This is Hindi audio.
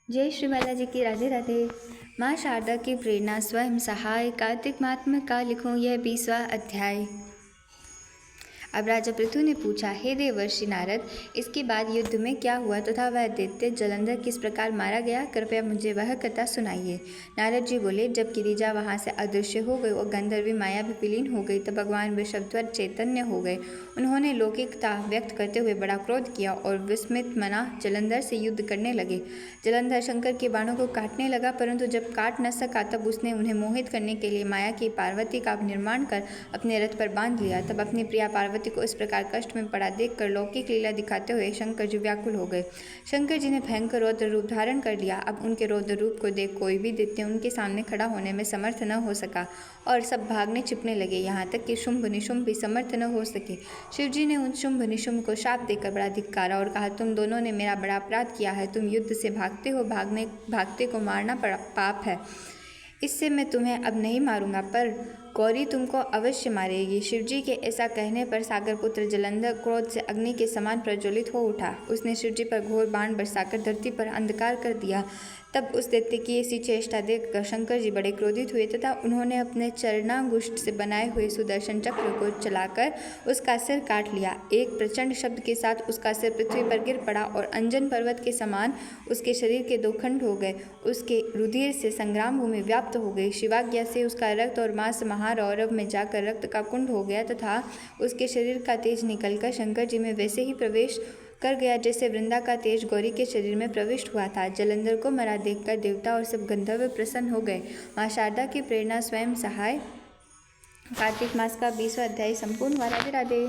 जय श्री बालाजी की राधे राधे। माँ शारदा की प्रेरणा स्वयं सहाय, कार्तिक माह का लिखूं यह 20वां अध्याय। अब राजा पृथु ने पूछा, हे देवर्षि नारद, इसके बाद युद्ध में क्या हुआ तथा वह दैत्य जलंधर किस प्रकार मारा गया, कृपया मुझे वह कथा सुनाइए। नारद जी बोले, जब गिरिजा वहाँ से अदृश्य हो गई और गंधर्वी माया भी विलीन हो गई, तब भगवान विषधर चैतन्य हो गए। उन्होंने लौकिकता व्यक्त करते हुए बड़ा क्रोध किया और विस्मित मना जलंधर से युद्ध करने लगे। जलंधर शंकर के बाणों को काटने लगा, परंतु जब काट न सका तब उसने उन्हें मोहित करने के लिए माया की पार्वती का निर्माण कर अपने रथ पर बांध लिया। तब अपनी प्रिया पार्वती को इस प्रकार कष्ट में पड़ा देखकर लौकिक लीला दिखाते हुए शंकर जी व्याकुल हो गए। शंकर जी ने भयंकर रौद्र रूप धारण कर लिया। अब उनके रौद्र रूप को देख कोई भी दैत्य उनके सामने खड़ा होने में समर्थ न हो सका और सब भागने छिपने लगे, यहाँ तक कि शुंभ निशुंभ भी समर्थ न हो सके। शिवजी ने उन शुंभ निशुंभ को शाप देकर बड़ा धिक्कारा और कहा, तुम दोनों ने मेरा बड़ा अपराध किया है। तुम युद्ध से भागते हो, भागते को मारना पाप है। इससे मैं तुम्हें अब नहीं मारूंगा, पर गौरी तुमको अवश्य मारेगी। शिवजी के ऐसा कहने पर सागरपुत्र जलंधर क्रोध से अग्नि के समान प्रज्वलित हो उठा। उसने शिवजी पर घोर बाण बरसाकर धरती पर अंधकार कर दिया। तब उस दैत्य की ऐसी चेष्टा देखकर शंकर जी बड़े क्रोधित हुए तथा उन्होंने अपने चरणांगुष्ठ से बनाए हुए सुदर्शन चक्र को चलाकर उसका सिर काट लिया। एक प्रचंड शब्द के साथ उसका सिर पृथ्वी पर गिर पड़ा और अंजन पर्वत के समान उसके शरीर के दो खंड हो गए। उसके रुधिर से संग्राम भूमि व्याप्त हो गई। शिवाज्ञा से उसका रक्त और मांस महारौरव में जाकर रक्त का कुंड हो गया तथा उसके शरीर का तेज निकलकर शंकर जी में वैसे ही प्रवेश कर गया जैसे वृंदा का तेज गौरी के शरीर में प्रविष्ट हुआ था। जलंधर को मरा देखकर देवता और सब गंधर्व प्रसन्न हो गए। माँ शारदा की प्रेरणा स्वयं सहाय। कार्तिक मास का 20वां अध्याय संपूर्ण हुआ। राधे राधे।